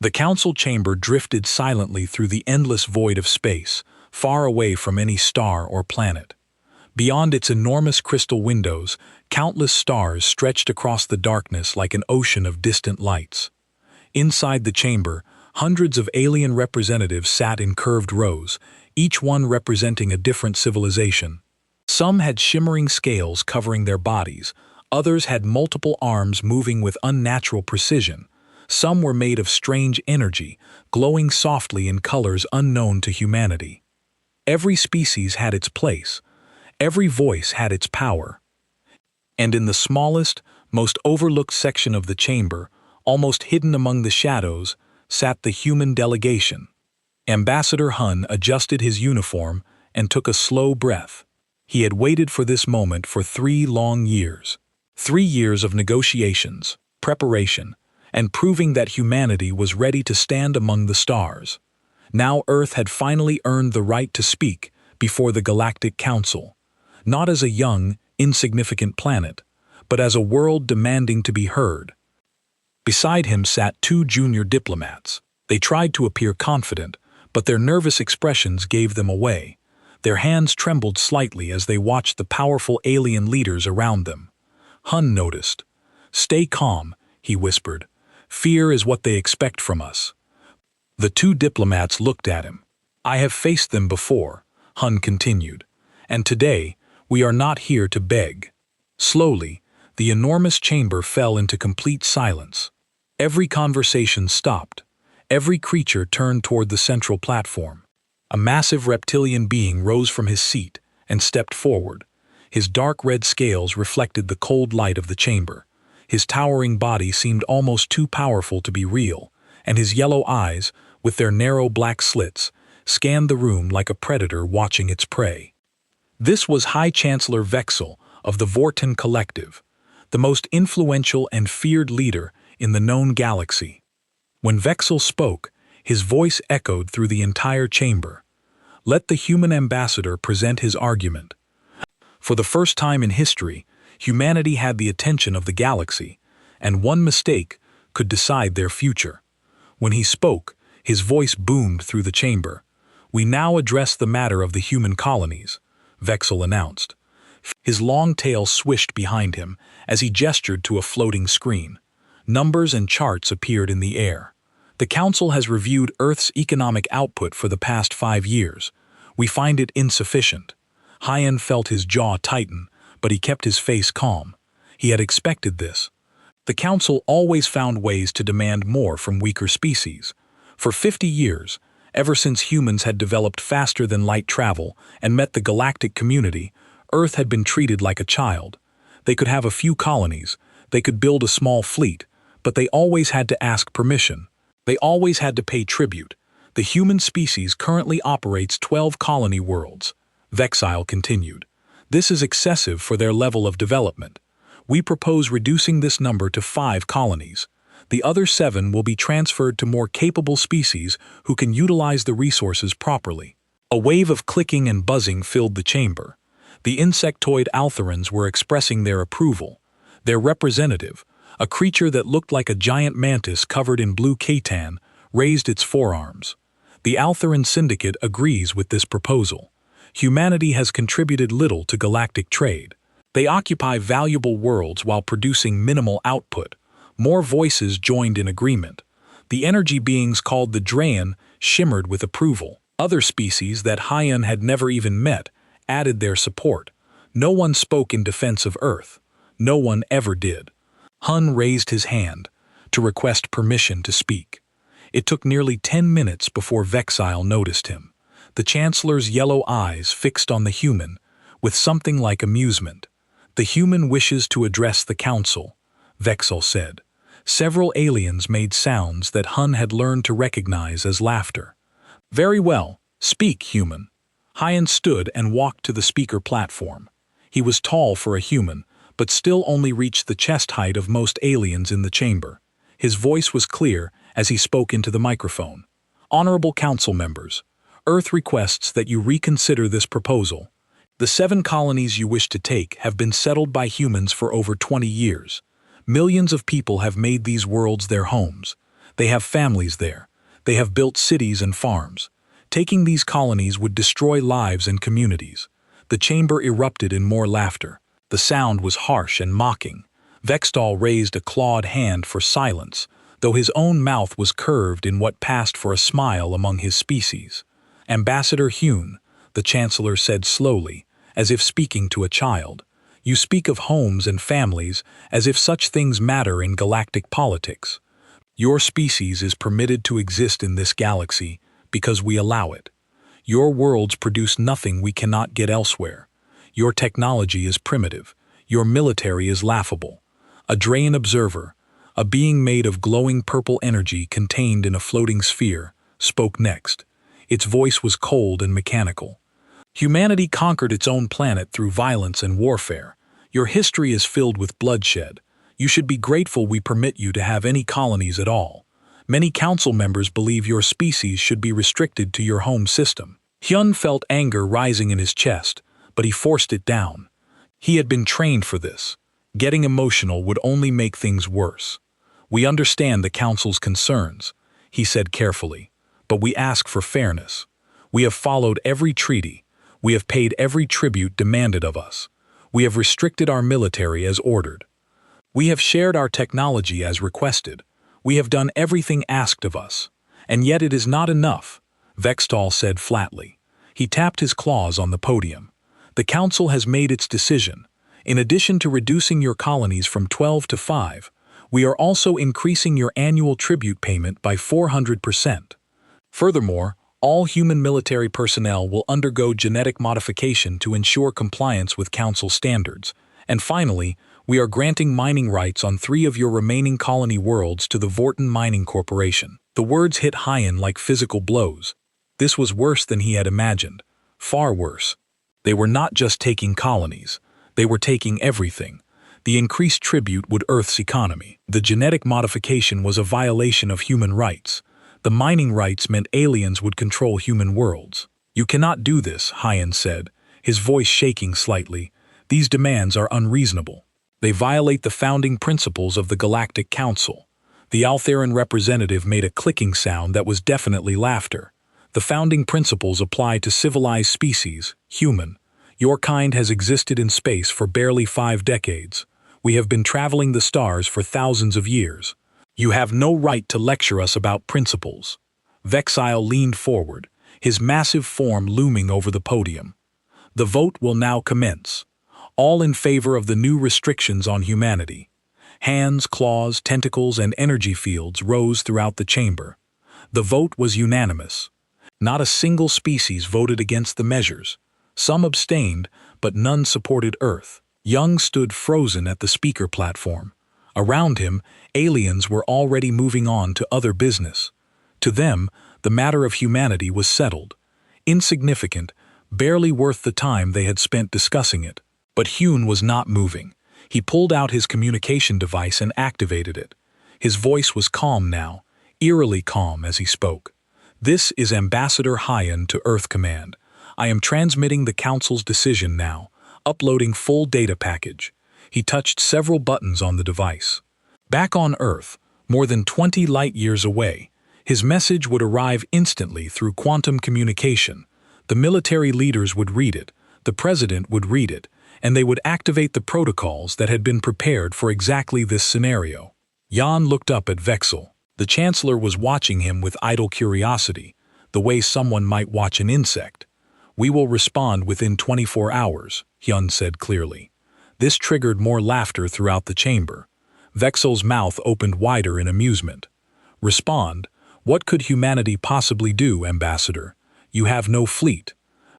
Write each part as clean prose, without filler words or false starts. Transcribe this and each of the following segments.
The council chamber drifted silently through the endless void of space, far away from any star or planet. Beyond its enormous crystal windows, countless stars stretched across the darkness like an ocean of distant lights. Inside the chamber, hundreds of alien representatives sat in curved rows, each one representing a different civilization. Some had shimmering scales covering their bodies, others had multiple arms moving with unnatural precision. Some were made of strange energy, glowing softly in colors unknown to humanity. Every species had its place. Every voice had its power. And in the smallest, most overlooked section of the chamber, almost hidden among the shadows, sat the human delegation. Ambassador Hun adjusted his uniform and took a slow breath. He had waited for this moment for 3 long years. 3 years of negotiations, preparation, and proving that humanity was ready to stand among the stars. Now Earth had finally earned the right to speak before the Galactic Council, not as a young, insignificant planet, but as a world demanding to be heard. Beside him sat 2 junior diplomats. They tried to appear confident, but their nervous expressions gave them away. Their hands trembled slightly as they watched the powerful alien leaders around them. Hun noticed. "Stay calm," he whispered. "Fear is what they expect from us." The 2 diplomats looked at him. "I have faced them before," Hun continued, "and today we are not here to beg." Slowly, the enormous chamber fell into complete silence. Every conversation stopped. Every creature turned toward the central platform. A massive reptilian being rose from his seat and stepped forward. His dark red scales reflected the cold light of the chamber. His towering body seemed almost too powerful to be real, and his yellow eyes, with their narrow black slits, scanned the room like a predator watching its prey. This was High Chancellor Vexel of the Vorten Collective, the most influential and feared leader in the known galaxy. When Vexel spoke, his voice echoed through the entire chamber. Let the human ambassador present his argument. For the first time in history, humanity had the attention of the galaxy, and one mistake could decide their future. When he spoke, his voice boomed through the chamber. "We now address the matter of the human colonies," Vexel announced. His long tail swished behind him as he gestured to a floating screen. Numbers and charts appeared in the air. "The Council has reviewed Earth's economic output for the past 5 years. We find it insufficient." Hyan felt his jaw tighten, but he kept his face calm. He had expected this. The Council always found ways to demand more from weaker species. For 50 years, ever since humans had developed faster than light travel and met the galactic community, Earth had been treated like a child. They could have a few colonies, they could build a small fleet, but they always had to ask permission. They always had to pay tribute. The human species currently operates 12 colony worlds. Vexile continued. "This is excessive for their level of development. We propose reducing this number to 5 colonies. The other 7 will be transferred to more capable species who can utilize the resources properly." A wave of clicking and buzzing filled the chamber. The insectoid Altherans were expressing their approval. Their representative, a creature that looked like a giant mantis covered in blue katan, raised its forearms. "The Altheran Syndicate agrees with this proposal. Humanity has contributed little to galactic trade. They occupy valuable worlds while producing minimal output." More voices joined in agreement. The energy beings called the Draen shimmered with approval. Other species that Hyan had never even met added their support. No one spoke in defense of Earth. No one ever did. Hun raised his hand to request permission to speak. It took nearly 10 minutes before Vexile noticed him. The Chancellor's yellow eyes fixed on the human, with something like amusement. "The human wishes to address the Council," Vexel said. Several aliens made sounds that Hun had learned to recognize as laughter. "Very well, speak, human." Hyan stood and walked to the speaker platform. He was tall for a human, but still only reached the chest height of most aliens in the chamber. His voice was clear as he spoke into the microphone. "Honorable Council members, Earth requests that you reconsider this proposal. The 7 colonies you wish to take have been settled by humans for over 20 years. Millions of people have made these worlds their homes. They have families there. They have built cities and farms. Taking these colonies would destroy lives and communities. The chamber erupted in more laughter. The sound was harsh and mocking. Vextall raised a clawed hand for silence, though his own mouth was curved in what passed for a smile among his species. Ambassador Hune, the Chancellor said slowly, as if speaking to a child, you speak of homes and families as if such things matter in galactic politics. Your species is permitted to exist in this galaxy because we allow it. Your worlds produce nothing we cannot get elsewhere. Your technology is primitive. Your military is laughable. A Drayan observer, a being made of glowing purple energy contained in a floating sphere, spoke next. Its voice was cold and mechanical. Humanity conquered its own planet through violence and warfare. Your history is filled with bloodshed. You should be grateful we permit you to have any colonies at all. Many council members believe your species should be restricted to your home system. Hyun felt anger rising in his chest, but he forced it down. He had been trained for this. Getting emotional would only make things worse. We understand the council's concerns, he said carefully, but we ask for fairness. We have followed every treaty. We have paid every tribute demanded of us. We have restricted our military as ordered. We have shared our technology as requested. We have done everything asked of us. And yet it is not enough, Vextall said flatly. He tapped his claws on the podium. The council has made its decision. In addition to reducing your colonies from 12 to 5, we are also increasing your annual tribute payment by 400%. Furthermore, all human military personnel will undergo genetic modification to ensure compliance with council standards. And finally, we are granting mining rights on 3 of your remaining colony worlds to the Vorton Mining Corporation. The words hit Hyun like physical blows. This was worse than he had imagined. Far worse. They were not just taking colonies. They were taking everything. The increased tribute would Earth's economy. The genetic modification was a violation of human rights. The mining rights meant aliens would control human worlds. You cannot do this, Hyun said, his voice shaking slightly. These demands are unreasonable. They violate the founding principles of the Galactic Council. The Altheran representative made a clicking sound that was definitely laughter. The founding principles apply to civilized species, human. Your kind has existed in space for barely 5 decades. We have been traveling the stars for thousands of years. You have no right to lecture us about principles. Vexile leaned forward, his massive form looming over the podium. The vote will now commence. All in favor of the new restrictions on humanity. Hands, claws, tentacles, and energy fields rose throughout the chamber. The vote was unanimous. Not a single species voted against the measures. Some abstained, but none supported Earth. Young stood frozen at the speaker platform. Around him, aliens were already moving on to other business. To them, the matter of humanity was settled. Insignificant, barely worth the time they had spent discussing it. But Hune was not moving. He pulled out his communication device and activated it. His voice was calm now, eerily calm as he spoke. This is Ambassador Hyun to Earth Command. I am transmitting the Council's decision now, uploading full data package. He touched several buttons on the device. Back on Earth, more than 20 light-years away, his message would arrive instantly through quantum communication. The military leaders would read it, the president would read it, and they would activate the protocols that had been prepared for exactly this scenario. Jan looked up at Vexel. The Chancellor was watching him with idle curiosity, the way someone might watch an insect. We will respond within 24 hours, Hyun said clearly. This triggered more laughter throughout the chamber. Vexel's mouth opened wider in amusement. Respond? What could humanity possibly do, Ambassador? You have no fleet.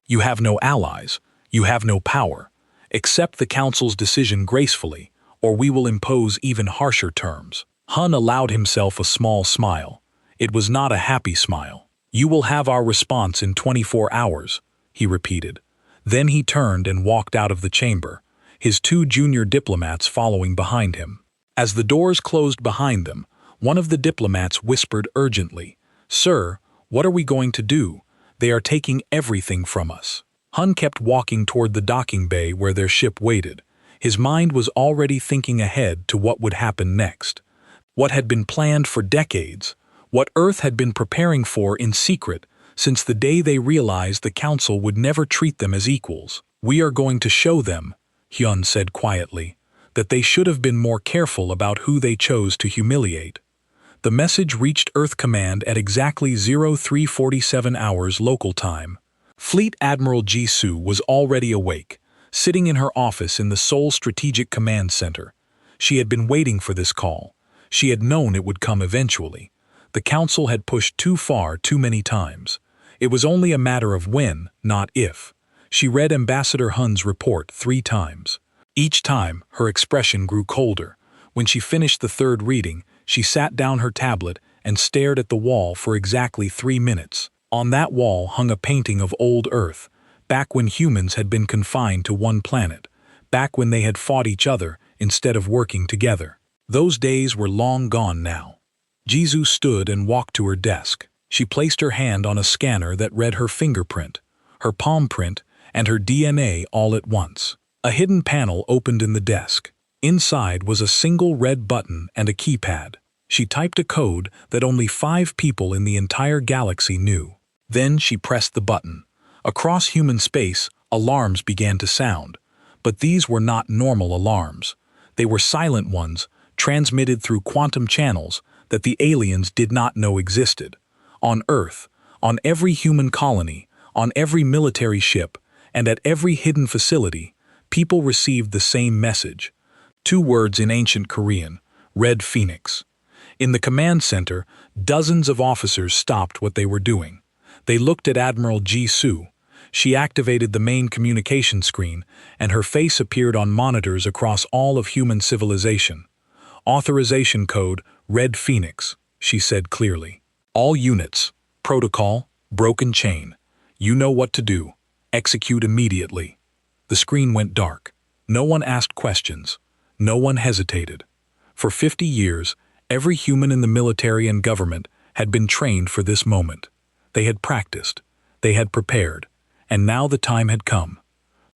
You have no allies. You have no power. Accept the Council's decision gracefully, or we will impose even harsher terms. Hun allowed himself a small smile. It was not a happy smile. You will have our response in 24 hours, he repeated. Then he turned and walked out of the chamber, his 2 junior diplomats following behind him. As the doors closed behind them, one of the diplomats whispered urgently, "Sir, what are we going to do? They are taking everything from us." Hun kept walking toward the docking bay where their ship waited. His mind was already thinking ahead to what would happen next. What had been planned for decades what Earth had been preparing for in secret since the day they realized the Council would never treat them as equals. "We are going to show them," Hyun said quietly, "that they should have been more careful about who they chose to humiliate." The message reached Earth Command at exactly 0347 hours local time. Fleet Admiral Jisoo was already awake, sitting in her office in the Seoul Strategic Command Center. She had been waiting for this call. She had known it would come eventually. The Council had pushed too far too many times. It was only a matter of when, not if. She read Ambassador Hun's report 3 times. Each time, her expression grew colder. When she finished the third reading, she sat down her tablet and stared at the wall for exactly 3 minutes. On that wall hung a painting of old Earth, back when humans had been confined to one planet, back when they had fought each other instead of working together. Those days were long gone now. Jisoo stood and walked to her desk. She placed her hand on a scanner that read her fingerprint, her palm print, and her DNA all at once. A hidden panel opened in the desk. Inside was a single red button and a keypad. She typed a code that only 5 people in the entire galaxy knew. Then she pressed the button. Across human space, alarms began to sound. But these were not normal alarms. They were silent ones, transmitted through quantum channels that the aliens did not know existed. On Earth, on every human colony, on every military ship, and at every hidden facility, people received the same message. 2 words in ancient Korean, Red Phoenix. In the command center, dozens of officers stopped what they were doing. They looked at Admiral Jisoo. She activated the main communication screen, and her face appeared on monitors across all of human civilization. "Authorization code, Red Phoenix," she said clearly. "All units. Protocol, broken chain. You know what to do. Execute immediately." The screen went dark. No one asked questions. No one hesitated. For 50 years, every human in the military and government had been trained for this moment. They had practiced. They had prepared. And now the time had come.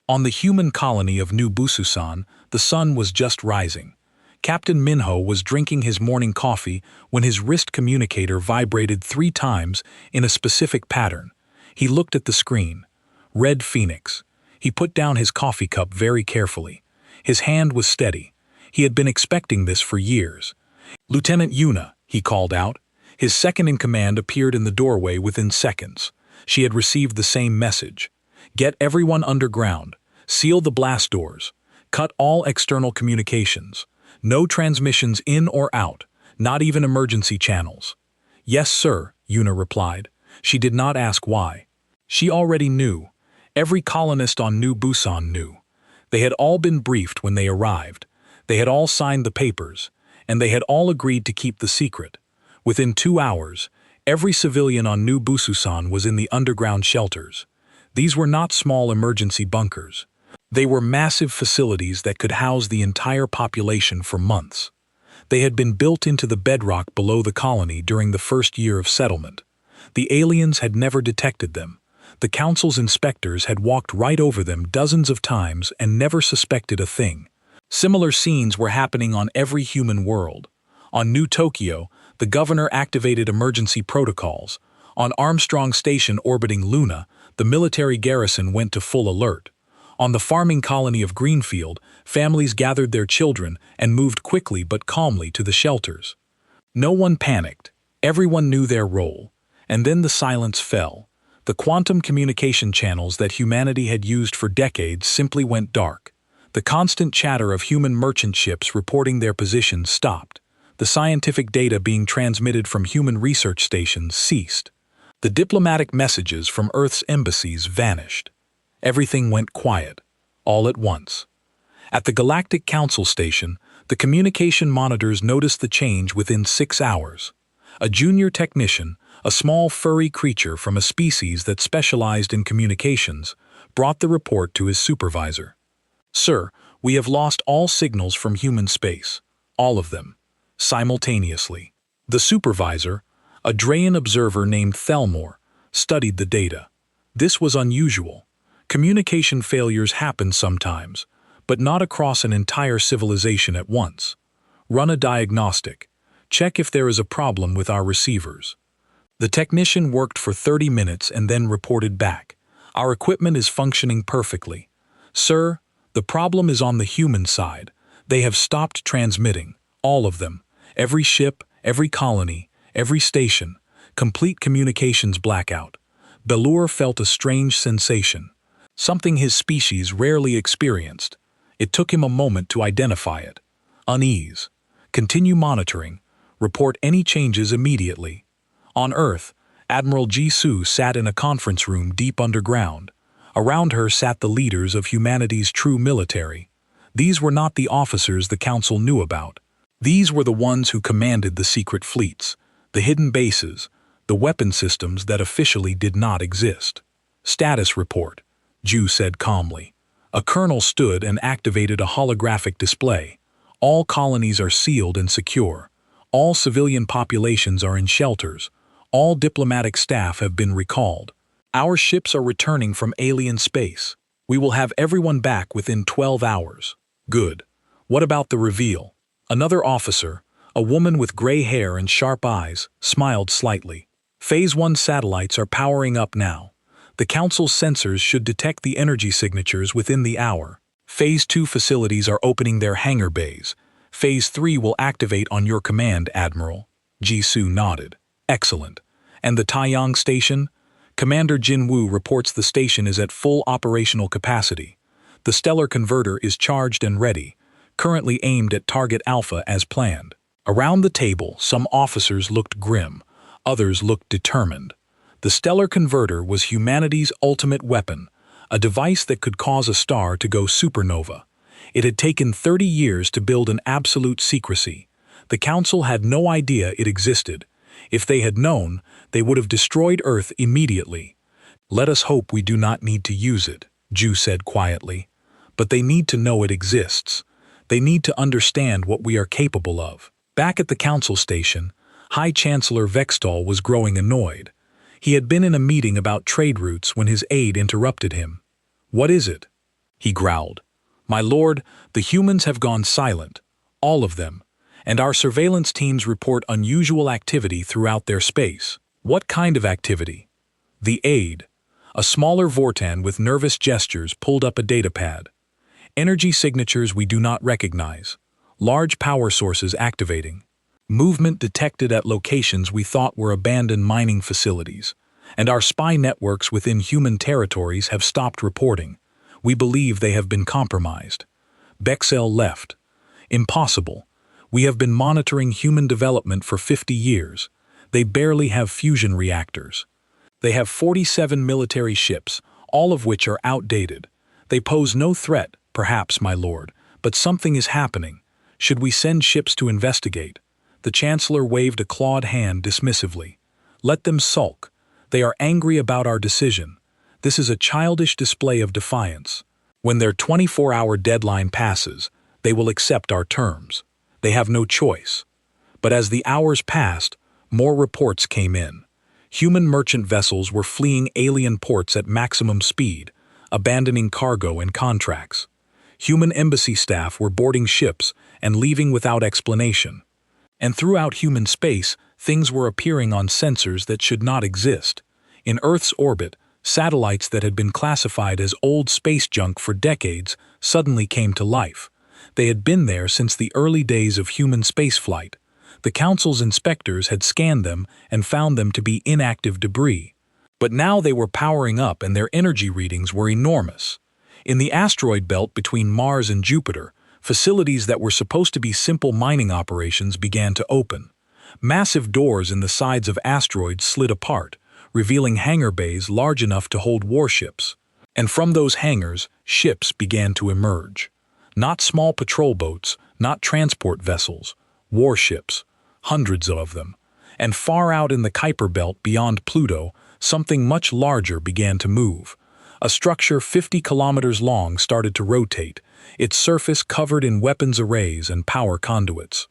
On the human colony of New Bususan, the sun was just rising. Captain Minho was drinking his morning coffee when his wrist communicator vibrated 3 times in a specific pattern. He looked at the screen. Red Phoenix. He put down his coffee cup very carefully. His hand was steady. He had been expecting this for years. "Lieutenant Yuna," he called out. His second-in-command appeared in the doorway within seconds. She had received the same message. "Get everyone underground. Seal the blast doors. Cut all external communications. No transmissions in or out, not even emergency channels." "Yes, sir," Yuna replied. She did not ask why. She already knew. Every colonist on New Busan knew. They had all been briefed when they arrived. They had all signed the papers, and they had all agreed to keep the secret. Within 2 hours, every civilian on New Bususan was in the underground shelters. These were not small emergency bunkers. They were massive facilities that could house the entire population for months. They had been built into the bedrock below the colony during the first year of settlement. The aliens had never detected them. The Council's inspectors had walked right over them dozens of times and never suspected a thing. Similar scenes were happening on every human world. On New Tokyo, the governor activated emergency protocols. On Armstrong Station orbiting Luna, the military garrison went to full alert. On the farming colony of Greenfield, families gathered their children and moved quickly but calmly to the shelters. No one panicked. Everyone knew their role. And then the silence fell. The quantum communication channels that humanity had used for decades simply went dark. The constant chatter of human merchant ships reporting their positions stopped. The scientific data being transmitted from human research stations ceased. The diplomatic messages from Earth's embassies vanished. Everything went quiet, all at once. At the Galactic Council Station, the communication monitors noticed the change within 6 hours. A junior technician, a small furry creature from a species that specialized in communications, brought the report to his supervisor. "Sir, we have lost all signals from human space. All of them. Simultaneously." The supervisor, a Drayan observer named Thelmore, studied the data. This was unusual. Communication failures happen sometimes, but not across an entire civilization at once. "Run a diagnostic. Check if there is a problem with our receivers." The technician worked for 30 minutes and then reported back. "Our equipment is functioning perfectly. Sir, the problem is on the human side. They have stopped transmitting. All of them. Every ship, every colony, every station. Complete communications blackout." Bellur felt a strange sensation. Something his species rarely experienced. It took him a moment to identify it. Unease. "Continue monitoring. Report any changes immediately." On Earth, Admiral Jisoo sat in a conference room deep underground. Around her sat the leaders of humanity's true military. These were not the officers the Council knew about. These were the ones who commanded the secret fleets, the hidden bases, the weapon systems that officially did not exist. "Status report," Ju said calmly. A colonel stood and activated a holographic display. "All colonies are sealed and secure. All civilian populations are in shelters. All diplomatic staff have been recalled. Our ships are returning from alien space. We will have everyone back within 12 hours. Good. What about the reveal?" Another officer, a woman with gray hair and sharp eyes, smiled slightly. "Phase 1 satellites are powering up now. The Council's sensors should detect the energy signatures within the hour. Phase 2 facilities are opening their hangar bays. Phase 3 will activate on your command, Admiral." Jisoo nodded. "Excellent. And the Taiyang station?" "Commander Jinwoo reports the station is at full operational capacity. The stellar converter is charged and ready, currently aimed at target Alpha as planned." Around the table, some officers looked grim, others looked determined. The stellar converter was humanity's ultimate weapon, a device that could cause a star to go supernova. It had taken 30 years to build in absolute secrecy. The Council had no idea it existed. If they had known, they would have destroyed Earth immediately. "Let us hope we do not need to use it," Ju said quietly. "But they need to know it exists. They need to understand what we are capable of." Back at the Council station, High Chancellor Vextall was growing annoyed. He had been in a meeting about trade routes when his aide interrupted him. "What is it?" he growled. "My lord, the humans have gone silent. All of them. And our surveillance teams report unusual activity throughout their space." "What kind of activity?" The aide, a smaller Vortan with nervous gestures, pulled up a datapad. "Energy signatures we do not recognize. Large power sources activating. Movement detected at locations we thought were abandoned mining facilities. And our spy networks within human territories have stopped reporting. We believe they have been compromised." Bexel left. "Impossible. We have been monitoring human development for 50 years. They barely have fusion reactors. They have 47 military ships, all of which are outdated. They pose no threat, perhaps, my lord, but something is happening. Should we send ships to investigate?" The Chancellor waved a clawed hand dismissively. "Let them sulk. They are angry about our decision. This is a childish display of defiance. When their 24-hour deadline passes, they will accept our terms. They have no choice." But as the hours passed, more reports came in. Human merchant vessels were fleeing alien ports at maximum speed, abandoning cargo and contracts. Human embassy staff were boarding ships and leaving without explanation. And throughout human space, things were appearing on sensors that should not exist. In Earth's orbit, satellites that had been classified as old space junk for decades suddenly came to life. They had been there since the early days of human spaceflight. The Council's inspectors had scanned them and found them to be inactive debris. But now they were powering up and their energy readings were enormous. In the asteroid belt between Mars and Jupiter, facilities that were supposed to be simple mining operations began to open. Massive doors in the sides of asteroids slid apart, revealing hangar bays large enough to hold warships. And from those hangars, ships began to emerge. Not small patrol boats, not transport vessels, warships, hundreds of them. And far out in the Kuiper belt beyond Pluto, something much larger began to move. A structure 50 kilometers long started to rotate, its surface covered in weapons arrays and power conduits.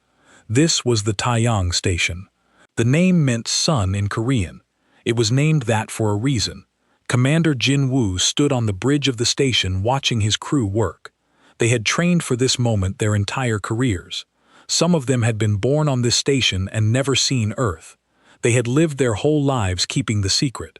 This was the Taiyang station. The name meant sun in Korean. It was named that for a reason. Commander Jin Woo stood on the bridge of the station watching his crew work. They had trained for this moment their entire careers. Some of them had been born on this station and never seen Earth. They had lived their whole lives keeping the secret.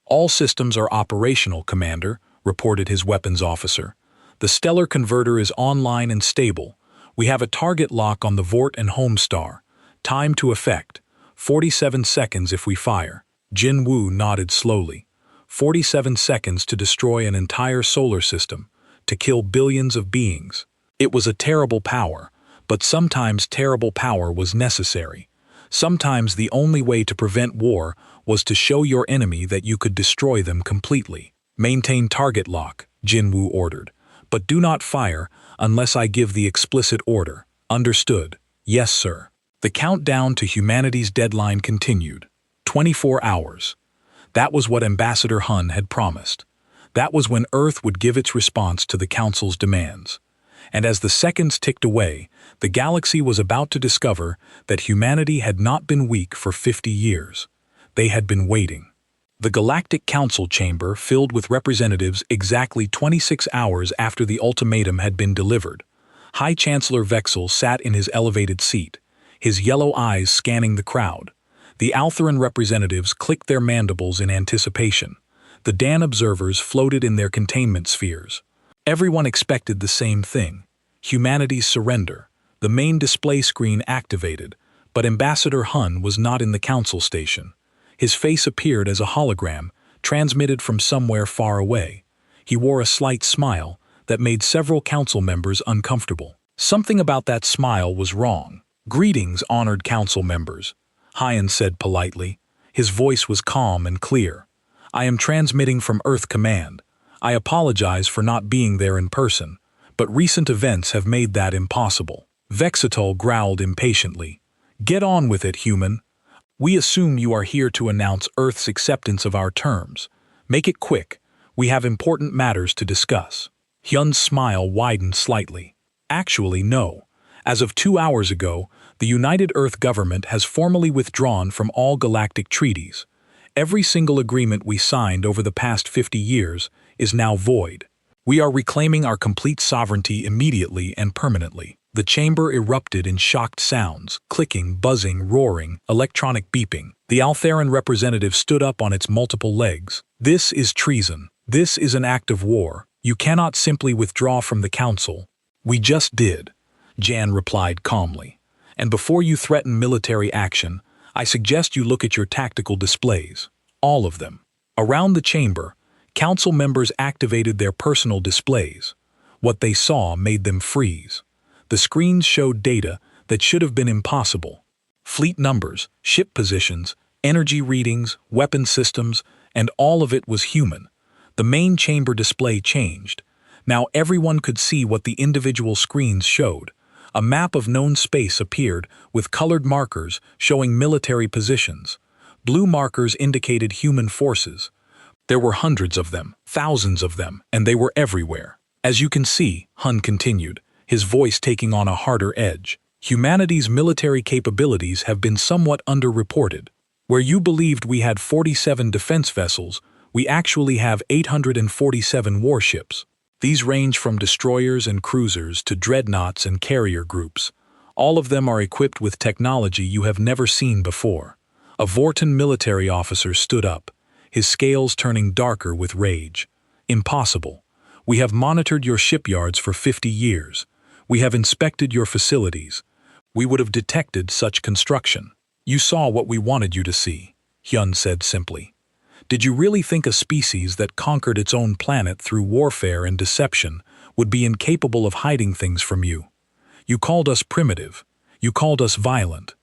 "All systems are operational, Commander," reported his weapons officer. "The stellar converter is online and stable. We have a target lock on the Vort and Homestar. Time to effect. 47 seconds if we fire." Jin Wu nodded slowly. 47 seconds to destroy an entire solar system, to kill billions of beings. It was a terrible power, but sometimes terrible power was necessary. Sometimes the only way to prevent war was to show your enemy that you could destroy them completely. "Maintain target lock," Jin Wu ordered. "But do not fire unless I give the explicit order." "Understood." "Yes, sir." The countdown to humanity's deadline continued. 24 hours. That was what Ambassador Hun had promised. That was when Earth would give its response to the Council's demands. And as the seconds ticked away, the galaxy was about to discover that humanity had not been weak for 50 years. They had been waiting. The Galactic Council chamber filled with representatives exactly 26 hours after the ultimatum had been delivered. High Chancellor Vexel sat in his elevated seat, his yellow eyes scanning the crowd. The Altheran representatives clicked their mandibles in anticipation. The Dan observers floated in their containment spheres. Everyone expected the same thing: humanity's surrender. The main display screen activated, but Ambassador Hun was not in the council station. His face appeared as a hologram, transmitted from somewhere far away. He wore a slight smile that made several council members uncomfortable. Something about that smile was wrong. "Greetings, honored council members," Hyan said politely. His voice was calm and clear. "I am transmitting from Earth Command. I apologize for not being there in person, but recent events have made that impossible." Vexitol growled impatiently. "Get on with it, human. We assume you are here to announce Earth's acceptance of our terms. Make it quick. We have important matters to discuss." Hyun's smile widened slightly. "Actually, no. As of 2 hours ago, the United Earth government has formally withdrawn from all galactic treaties. Every single agreement we signed over the past 50 years is now void. We are reclaiming our complete sovereignty immediately and permanently." The chamber erupted in shocked sounds, clicking, buzzing, roaring, electronic beeping. The Altheran representative stood up on its multiple legs. "This is treason. This is an act of war. You cannot simply withdraw from the council." "We just did," Jan replied calmly. "And before you threaten military action, I suggest you look at your tactical displays. All of them." Around the chamber, council members activated their personal displays. What they saw made them freeze. The screens showed data that should have been impossible. Fleet numbers, ship positions, energy readings, weapon systems, and all of it was human. The main chamber display changed. Now everyone could see what the individual screens showed. A map of known space appeared with colored markers showing military positions. Blue markers indicated human forces. There were hundreds of them, thousands of them, and they were everywhere. "As you can see," Hun continued, his voice taking on a harder edge, "humanity's military capabilities have been somewhat underreported. Where you believed we had 47 defense vessels, we actually have 847 warships. These range from destroyers and cruisers to dreadnoughts and carrier groups. All of them are equipped with technology you have never seen before." A Vortan military officer stood up, his scales turning darker with rage. "Impossible. We have monitored your shipyards for 50 years. We have inspected your facilities. We would have detected such construction." "You saw what we wanted you to see," Hyun said simply. "Did you really think a species that conquered its own planet through warfare and deception would be incapable of hiding things from you? You called us primitive. You called us violent.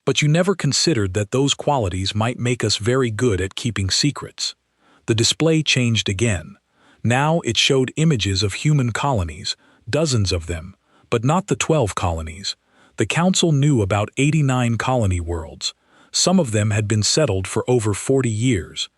But you never considered that those qualities might make us very good at keeping secrets." The display changed again. Now it showed images of human colonies, dozens of them, but not the 12 colonies. The council knew about 89 colony worlds. Some of them had been settled for over 40 years.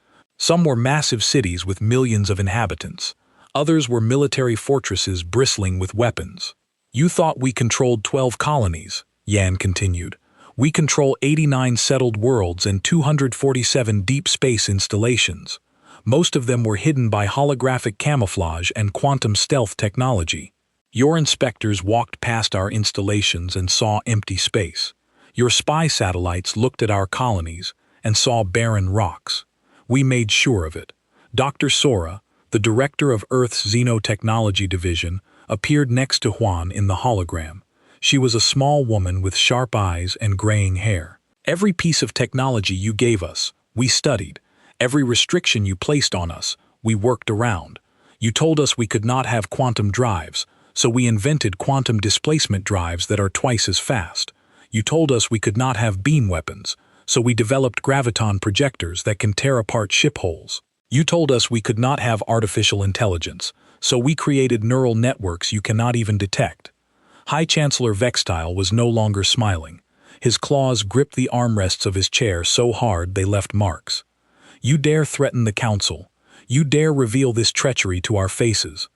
Some were massive cities with millions of inhabitants. Others were military fortresses bristling with weapons. "You thought we controlled 12 colonies," Yan continued. "We control 89 settled worlds and 247 deep space installations. Most of them were hidden by holographic camouflage and quantum stealth technology. Your inspectors walked past our installations and saw empty space. Your spy satellites looked at our colonies and saw barren rocks. We made sure of it. Dr. Sora, the director of Earth's Xenotechnology Division, appeared next to Juan in the hologram. She was a small woman with sharp eyes and graying hair. Every piece of technology you gave us, we studied. Every restriction you placed on us, we worked around. You told us we could not have quantum drives, so we invented quantum displacement drives that are twice as fast. You told us we could not have beam weapons, so we developed graviton projectors that can tear apart ship hulls. You told us we could not have artificial intelligence, so we created neural networks you cannot even detect. High Chancellor Vextile was no longer smiling. His claws gripped the armrests of his chair so hard they left marks. You dare threaten the Council. You dare reveal this treachery to our faces.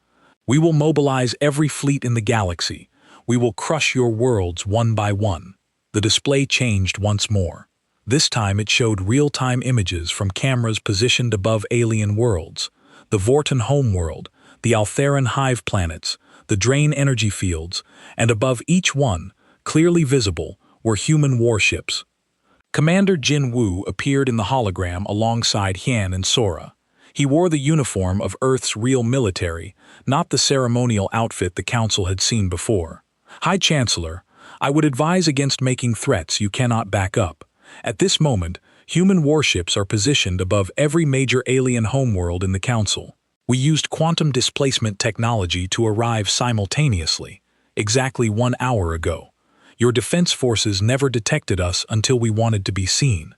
We will mobilize every fleet in the galaxy. We will crush your worlds one by one. The display changed once more. This time it showed real-time images from cameras positioned above alien worlds, the Vorton homeworld, the Altheran hive planets, the Drain energy fields, and above each one, clearly visible, were human warships. Commander Jin Wu appeared in the hologram alongside Hien and Sora. He wore the uniform of Earth's real military, not the ceremonial outfit the Council had seen before. High Chancellor, I would advise against making threats you cannot back up. At this moment, human warships are positioned above every major alien homeworld in the Council. We used quantum displacement technology to arrive simultaneously, exactly 1 hour ago. Your defense forces never detected us until we wanted to be seen.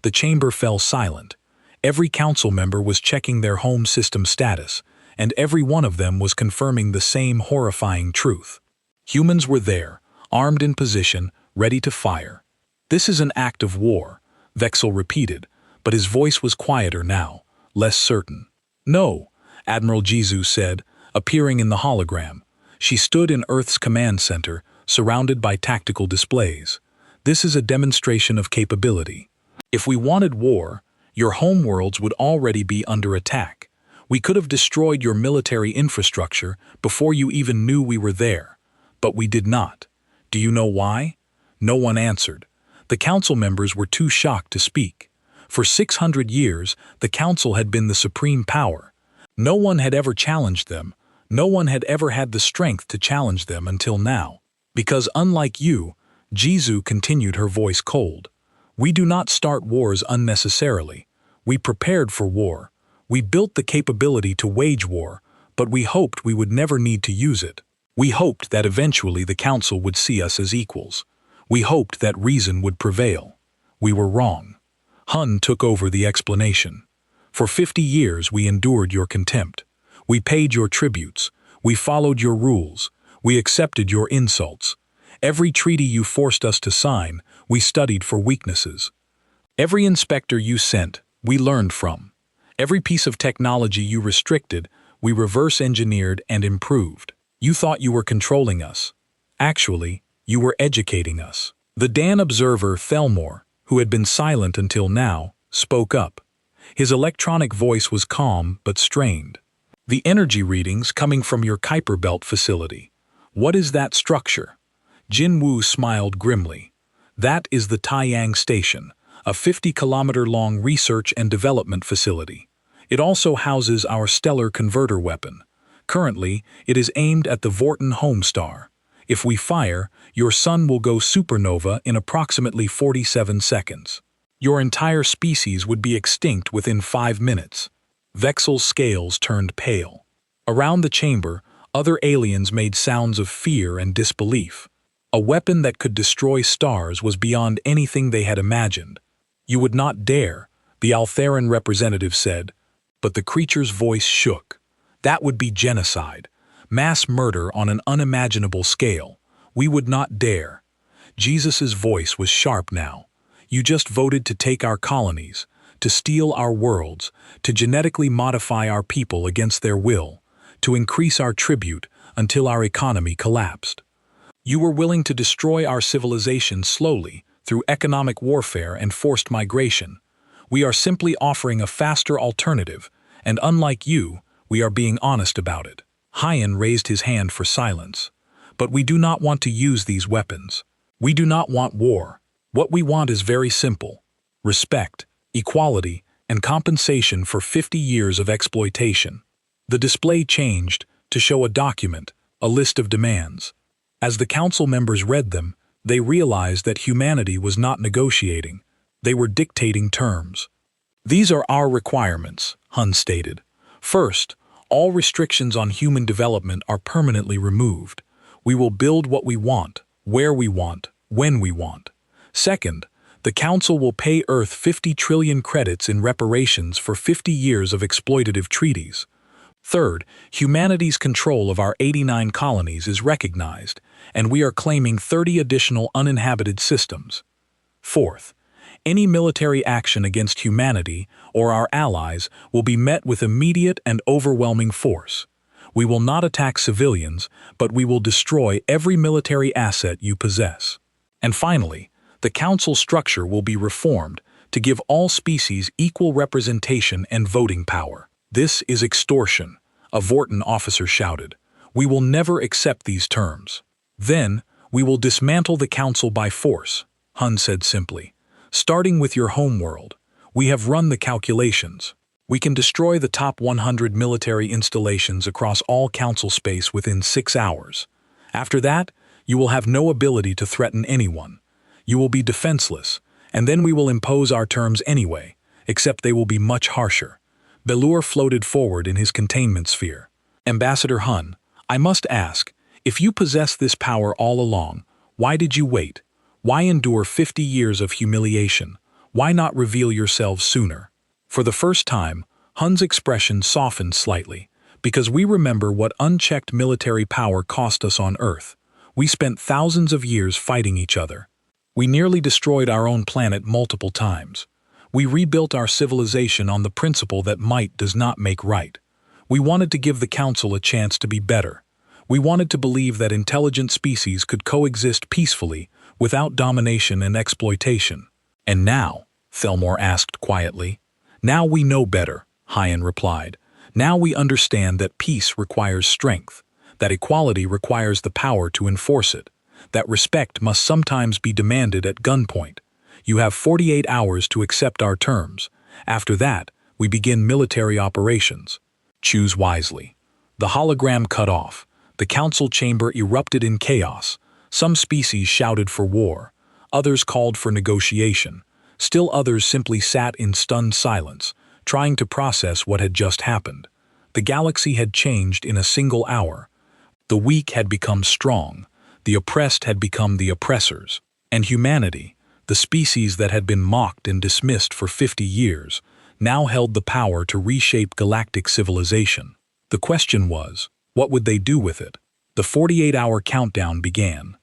The chamber fell silent. Every council member was checking their home system status, and every one of them was confirming the same horrifying truth. Humans were there, armed in position, ready to fire. This is an act of war, Vexel repeated, but his voice was quieter now, less certain. No, Admiral Jizu said, appearing in the hologram. She stood in Earth's command center, surrounded by tactical displays. This is a demonstration of capability. If we wanted war, your homeworlds would already be under attack. We could have destroyed your military infrastructure before you even knew we were there. But we did not. Do you know why? No one answered. The council members were too shocked to speak. For 600 years, the council had been the supreme power. No one had ever challenged them. No one had ever had the strength to challenge them until now. Because unlike you, Jizu continued, her voice cold. We do not start wars unnecessarily. We prepared for war. We built the capability to wage war, but we hoped we would never need to use it. We hoped that eventually the council would see us as equals. We hoped that reason would prevail. We were wrong. Hun took over the explanation. For 50 years we endured your contempt. We paid your tributes. We followed your rules. We accepted your insults. Every treaty you forced us to sign, we studied for weaknesses. Every inspector you sent, we learned from. Every piece of technology you restricted, we reverse-engineered and improved. You thought you were controlling us. Actually, you were educating us. The Dan observer, Thelmore, who had been silent until now, spoke up. His electronic voice was calm but strained. The energy readings coming from your Kuiper Belt facility. What is that structure? Jin Wu smiled grimly. That is the Taiyang Station, a 50-kilometer-long research and development facility. It also houses our stellar converter weapon. Currently, it is aimed at the Vorton home star. If we fire, your sun will go supernova in approximately 47 seconds. Your entire species would be extinct within 5 minutes. Vexel's scales turned pale. Around the chamber, other aliens made sounds of fear and disbelief. A weapon that could destroy stars was beyond anything they had imagined. You would not dare, the Altheran representative said, but the creature's voice shook. That would be genocide. Mass murder on an unimaginable scale. We would not dare. Jesus's voice was sharp now. You just voted to take our colonies, to steal our worlds, to genetically modify our people against their will, to increase our tribute until our economy collapsed. You were willing to destroy our civilization slowly through economic warfare and forced migration. We are simply offering a faster alternative, and unlike you, we are being honest about it. Hyan raised his hand for silence. But we do not want to use these weapons. We do not want war. What we want is very simple: respect, equality, and compensation for 50 years of exploitation. The display changed to show a document, a list of demands. As the council members read them, they realized that humanity was not negotiating. They were dictating terms. These are our requirements, Hun stated. First, all restrictions on human development are permanently removed. We will build what we want, where we want, when we want. Second, the Council will pay Earth 50 trillion credits in reparations for 50 years of exploitative treaties. Third, humanity's control of our 89 colonies is recognized, and we are claiming 30 additional uninhabited systems. Fourth, any military action against humanity or our allies will be met with immediate and overwhelming force. We will not attack civilians, but we will destroy every military asset you possess. And finally, the council structure will be reformed to give all species equal representation and voting power. This is extortion, a Vorton officer shouted. We will never accept these terms. Then, we will dismantle the council by force, Hun said simply. Starting with your homeworld, we have run the calculations. We can destroy the top 100 military installations across all council space within 6 hours. After that, you will have no ability to threaten anyone. You will be defenseless, and then we will impose our terms anyway, except they will be much harsher. Belur floated forward in his containment sphere. Ambassador Hun, I must ask, if you possess this power all along, why did you wait? Why endure 50 years of humiliation? Why not reveal yourselves sooner? For the first time, Hun's expression softened slightly, because we remember what unchecked military power cost us on Earth. We spent thousands of years fighting each other. We nearly destroyed our own planet multiple times. We rebuilt our civilization on the principle that might does not make right. We wanted to give the Council a chance to be better. We wanted to believe that intelligent species could coexist peacefully without domination and exploitation. And now, Thelmore asked quietly. Now we know better, Hyan replied. Now we understand that peace requires strength, that equality requires the power to enforce it, that respect must sometimes be demanded at gunpoint. You have 48 hours to accept our terms. After that, we begin military operations. Choose wisely. The hologram cut off. The council chamber erupted in chaos. Some species shouted for war. Others called for negotiation. Still others simply sat in stunned silence, trying to process what had just happened. The galaxy had changed in a single hour. The weak had become strong. The oppressed had become the oppressors. And humanity, the species that had been mocked and dismissed for 50 years, now held the power to reshape galactic civilization. The question was, what would they do with it? The 48-hour countdown began.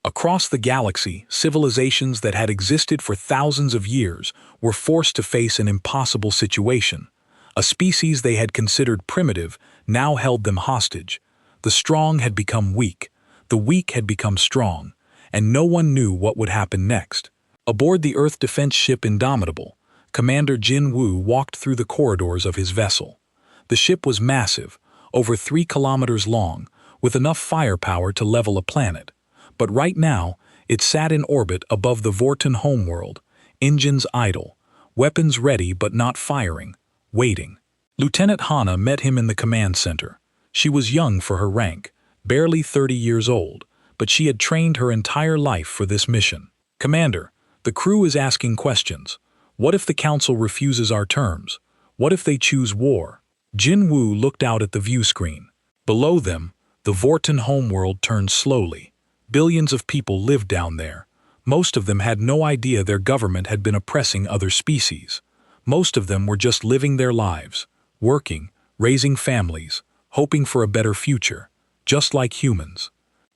Across the galaxy, civilizations that had existed for thousands of years were forced to face an impossible situation. A species they had considered primitive now held them hostage. The strong had become weak. The weak had become strong, and no one knew what would happen next. Aboard the Earth defense ship Indomitable, Commander Jin Woo walked through the corridors of his vessel. The ship was massive, over 3 kilometers long, with enough firepower to level a planet. But right now, it sat in orbit above the Vorton homeworld, engines idle, weapons ready but not firing, waiting. Lieutenant Hana met him in the command center. She was young for her rank, barely 30 years old, but she had trained her entire life for this mission. Commander, the crew is asking questions. What if the Council refuses our terms? What if they choose war? Jin Woo looked out at the view screen. Below them, the Vorton homeworld turned slowly. Billions of people lived down there. Most of them had no idea their government had been oppressing other species. Most of them were just living their lives, working, raising families, hoping for a better future, just like humans.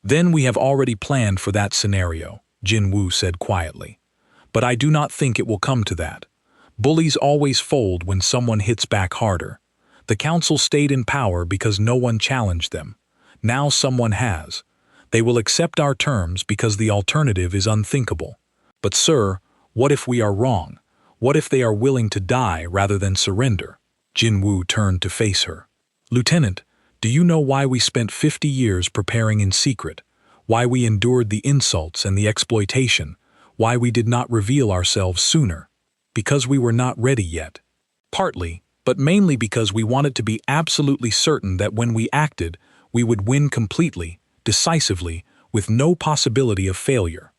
Then we have already planned for that scenario, Jin Woo said quietly. But I do not think it will come to that. Bullies always fold when someone hits back harder. The Council stayed in power because no one challenged them. Now someone has. They will accept our terms because the alternative is unthinkable. But sir, what if we are wrong? What if they are willing to die rather than surrender? Jin Woo turned to face her. Lieutenant, Do you know why we spent 50 years preparing in secret? Why we endured the insults and the exploitation? Why we did not reveal ourselves sooner? Because we were not ready yet. Partly, but mainly because we wanted to be absolutely certain that when we acted, we would win completely, decisively, with no possibility of failure.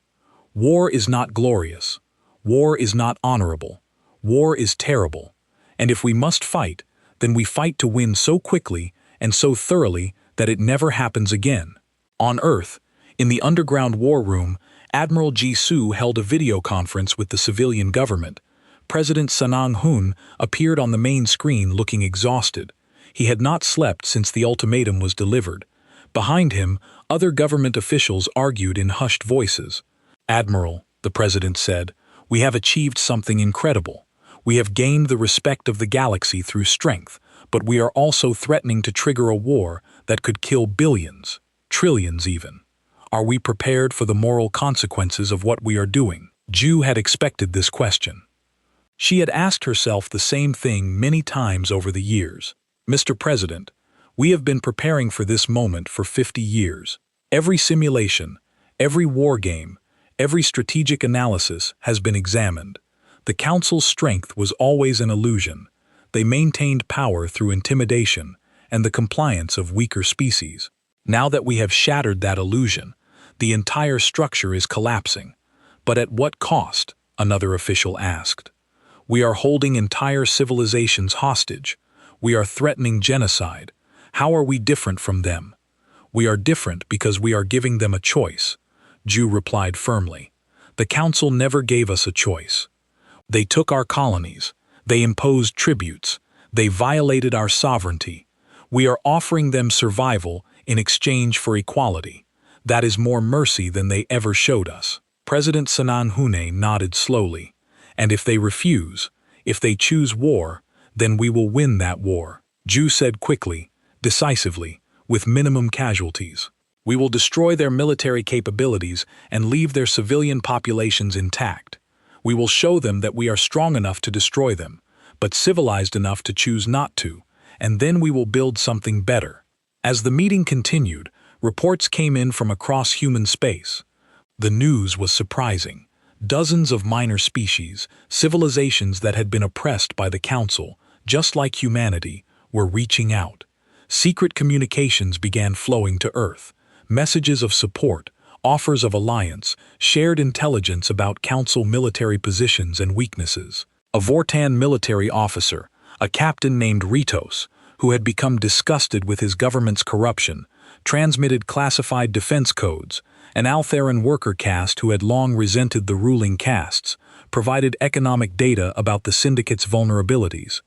War is not glorious. War is not honorable. War is terrible. And if we must fight, then we fight to win so quickly and so thoroughly that it never happens again. On Earth, in the underground war room, Admiral Jisoo held a video conference with the civilian government. President Sanang-hun appeared on the main screen looking exhausted. He had not slept since the ultimatum was delivered. Behind him, other government officials argued in hushed voices. "Admiral," the president said, "we have achieved something incredible. We have gained the respect of the galaxy through strength, but we are also threatening to trigger a war that could kill billions, trillions even. Are we prepared for the moral consequences of what we are doing?" Ju had expected this question. She had asked herself the same thing many times over the years. "Mr. President, we have been preparing for this moment for 50 years. Every simulation, every war game, every strategic analysis has been examined. The Council's strength was always an illusion. They maintained power through intimidation and the compliance of weaker species. Now that we have shattered that illusion, the entire structure is collapsing. But at what cost?" another official asked. "We are holding entire civilizations hostage. We are threatening genocide. How are we different from them?" "We are different because we are giving them a choice," Ju replied firmly. "The Council never gave us a choice. They took our colonies. They imposed tributes. They violated our sovereignty. We are offering them survival in exchange for equality. That is more mercy than they ever showed us." President Sanang-hun nodded slowly. "And if they refuse, if they choose war, then we will win that war," Ju said quickly, decisively, with minimum casualties. "We will destroy their military capabilities and leave their civilian populations intact. We will show them that we are strong enough to destroy them, but civilized enough to choose not to, and then we will build something better." As the meeting continued, reports came in from across human space. The news was surprising. Dozens of minor species, civilizations that had been oppressed by the Council, just like humanity, were reaching out. Secret communications began flowing to Earth. Messages of support, offers of alliance, shared intelligence about Council military positions and weaknesses. A Vortan military officer, a captain named Ritos, who had become disgusted with his government's corruption, transmitted classified defense codes. An Altheran worker caste who had long resented the ruling castes, provided economic data about the syndicate's vulnerabilities.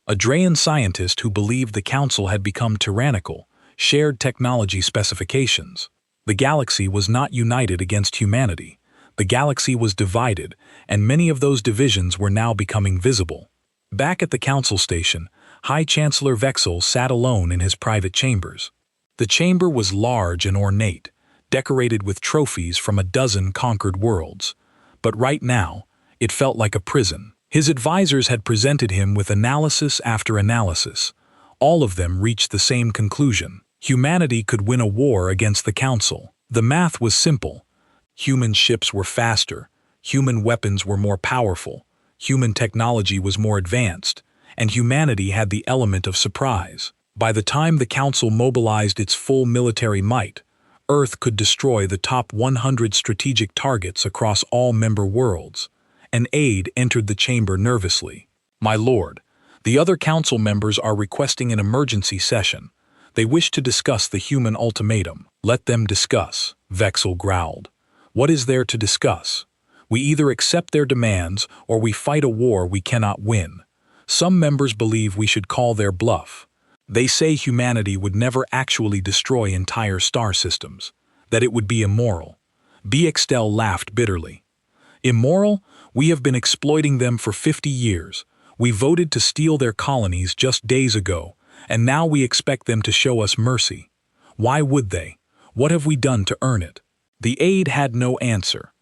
A Drayan scientist who believed the Council had become tyrannical, shared technology specifications. The galaxy was not united against humanity. The galaxy was divided, and many of those divisions were now becoming visible. Back at the Council station, High Chancellor Vexel sat alone in his private chambers. The chamber was large and ornate, decorated with trophies from a dozen conquered worlds. But right now, it felt like a prison. His advisors had presented him with analysis after analysis. All of them reached the same conclusion. Humanity could win a war against the Council. The math was simple. Human ships were faster, human weapons were more powerful, human technology was more advanced, and humanity had the element of surprise. By the time the Council mobilized its full military might, Earth could destroy the top 100 strategic targets across all member worlds. An aide entered the chamber nervously. "My lord, the other Council members are requesting an emergency session. They wish to discuss the human ultimatum." "Let them discuss," Vexel growled. "What is there to discuss? We either accept their demands or we fight a war we cannot win. Some members believe we should call their bluff. They say humanity would never actually destroy entire star systems, that it would be immoral." Biextel laughed bitterly. "Immoral? We have been exploiting them for 50 years. We voted to steal their colonies just days ago, and now we expect them to show us mercy. Why would they? What have we done to earn it?" The aide had no answer.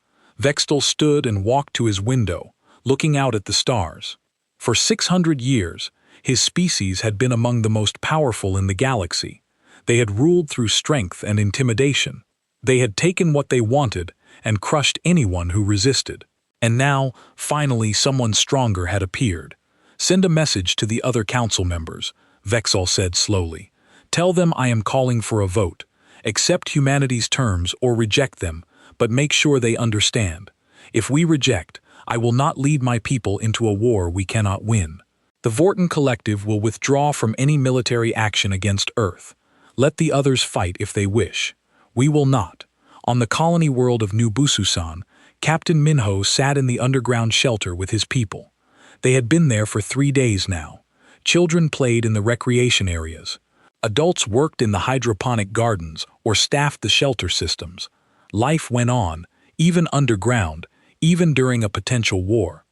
Vextel stood and walked to his window, looking out at the stars. For 600 years, his species had been among the most powerful in the galaxy. They had ruled through strength and intimidation. They had taken what they wanted and crushed anyone who resisted. And now, finally, someone stronger had appeared. "Send a message to the other council members," Vexal said slowly. "Tell them I am calling for a vote. Accept humanity's terms or reject them, but make sure they understand. If we reject, I will not lead my people into a war we cannot win. The Vorten Collective will withdraw from any military action against Earth. Let the others fight if they wish. We will not." On the colony world of New Bususan, Captain Minho sat in the underground shelter with his people. They had been there for 3 days now. Children played in the recreation areas. Adults worked in the hydroponic gardens or staffed the shelter systems. Life went on, even underground, even during a potential war.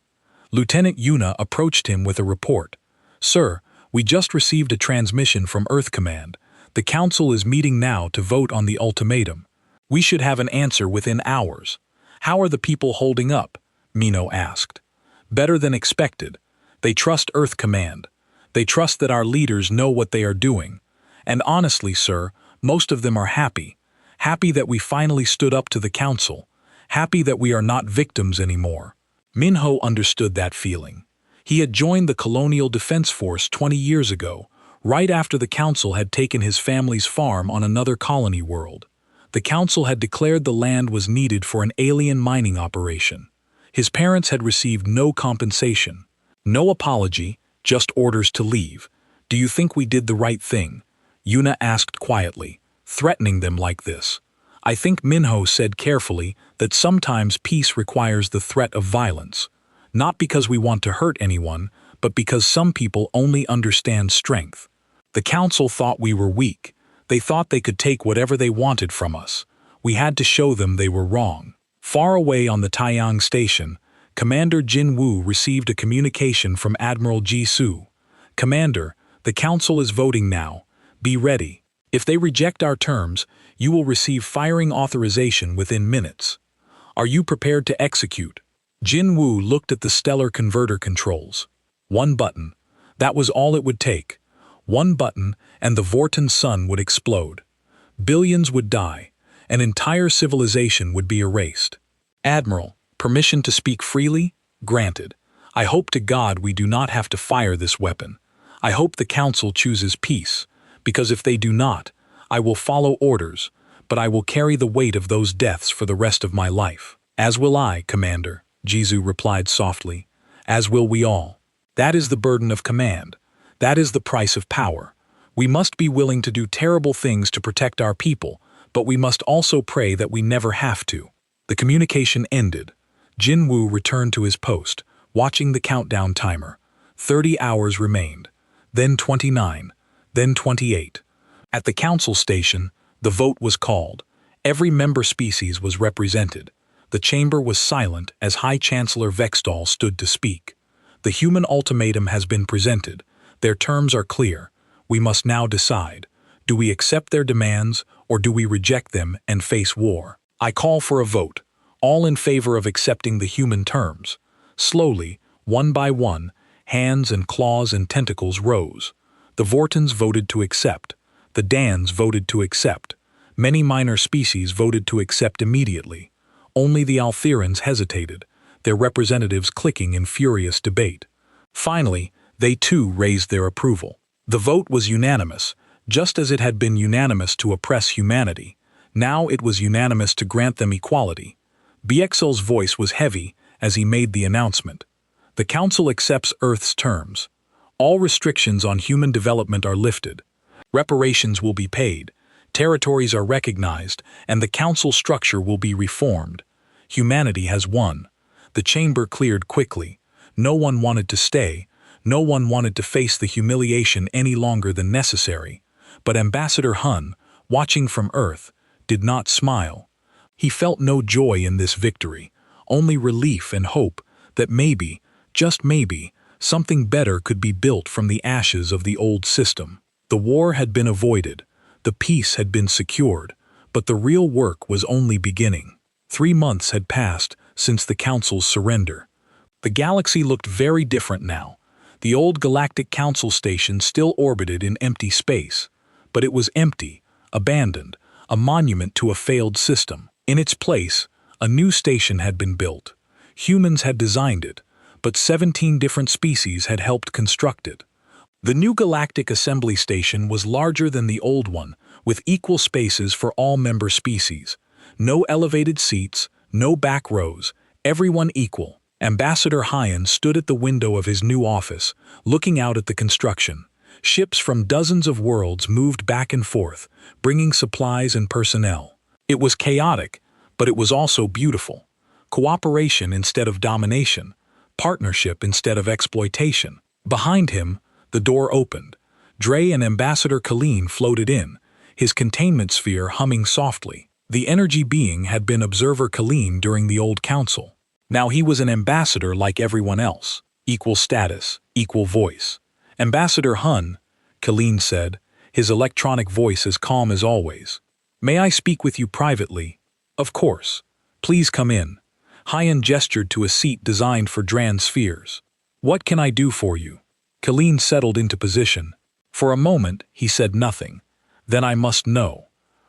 Lieutenant Yuna approached him with a report. "Sir, we just received a transmission from Earth Command. The Council is meeting now to vote on the ultimatum. We should have an answer within hours." "How are the people holding up?" Mino asked. "Better than expected. They trust Earth Command. They trust that our leaders know what they are doing. And honestly, sir, most of them are happy. Happy that we finally stood up to the Council. Happy that we are not victims anymore." Minho understood that feeling. He had joined the Colonial Defense Force 20 years ago, right after the Council had taken his family's farm on another colony world. The Council had declared the land was needed for an alien mining operation. His parents had received no compensation, no apology, just orders to leave. "Do you think we did the right thing?" Yuna asked quietly, threatening them like this. "I think," Minho said carefully, "that sometimes peace requires the threat of violence. Not because we want to hurt anyone, but because some people only understand strength. The Council thought we were weak. They thought they could take whatever they wanted from us. We had to show them they were wrong." Far away on the Taiyang station, Commander Jin Wu received a communication from Admiral Ji Su. "Commander, the Council is voting now. Be ready. If they reject our terms, you will receive firing authorization within minutes. Are you prepared to execute?" Jin Wu looked at the stellar converter controls. One button. That was all it would take. One button, and the Vorten sun would explode. Billions would die. An entire civilization would be erased. "Admiral, permission to speak freely? Granted. I hope to God we do not have to fire this weapon. I hope the Council chooses peace, because if they do not, I will follow orders, but I will carry the weight of those deaths for the rest of my life." "As will I, Commander," Jizu replied softly. "As will we all. That is the burden of command. That is the price of power. We must be willing to do terrible things to protect our people, but we must also pray that we never have to." The communication ended. Jin Wu returned to his post, watching the countdown timer. 30 hours remained. Then 29. Then 28. At the Council station, the vote was called. Every member species was represented. The chamber was silent as High Chancellor Vextal stood to speak. "The human ultimatum has been presented. Their terms are clear. We must now decide. Do we accept their demands, or do we reject them and face war? I call for a vote, all in favor of accepting the human terms." Slowly, one by one, hands and claws and tentacles rose. The Vortens voted to accept. The Dans voted to accept. Many minor species voted to accept immediately. Only the Altherans hesitated, their representatives clicking in furious debate. Finally, they too raised their approval. The vote was unanimous, just as it had been unanimous to oppress humanity. Now it was unanimous to grant them equality. Biexel's voice was heavy as he made the announcement. "The Council accepts Earth's terms. All restrictions on human development are lifted. Reparations will be paid, territories are recognized, and the Council structure will be reformed. Humanity has won." The chamber cleared quickly. No one wanted to stay. No one wanted to face the humiliation any longer than necessary. But Ambassador Hun, watching from Earth, did not smile. He felt no joy in this victory, only relief and hope that maybe, just maybe, something better could be built from the ashes of the old system. The war had been avoided, the peace had been secured, but the real work was only beginning. 3 months had passed since the Council's surrender. The galaxy looked very different now. The old Galactic Council station still orbited in empty space, but it was empty, abandoned, a monument to a failed system. In its place, a new station had been built. Humans had designed it, but 17 different species had helped construct it. The new Galactic Assembly Station was larger than the old one, with equal spaces for all member species. No elevated seats, no back rows, everyone equal. Ambassador Hyan stood at the window of his new office, looking out at the construction. Ships from dozens of worlds moved back and forth, bringing supplies and personnel. It was chaotic, but it was also beautiful. Cooperation instead of domination, partnership instead of exploitation. Behind him, the door opened. Dre and Ambassador Colleen floated in, his containment sphere humming softly. The energy being had been Observer Colleen during the old council. Now he was an ambassador like everyone else. Equal status, equal voice. Ambassador Hun, Colleen said, his electronic voice as calm as always. May I speak with you privately? Of course. Please come in. Hyan gestured to a seat designed for Dran's fears. What can I do for you? Colleen settled into position. For a moment, he said nothing. Then I must know.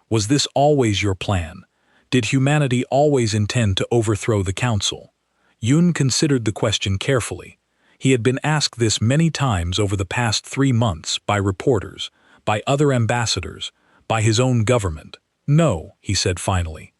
Was this always your plan? Did humanity always intend to overthrow the council? Yun considered the question carefully. He had been asked this many times over the past 3 months by reporters, by other ambassadors, by his own government. No, he said finally.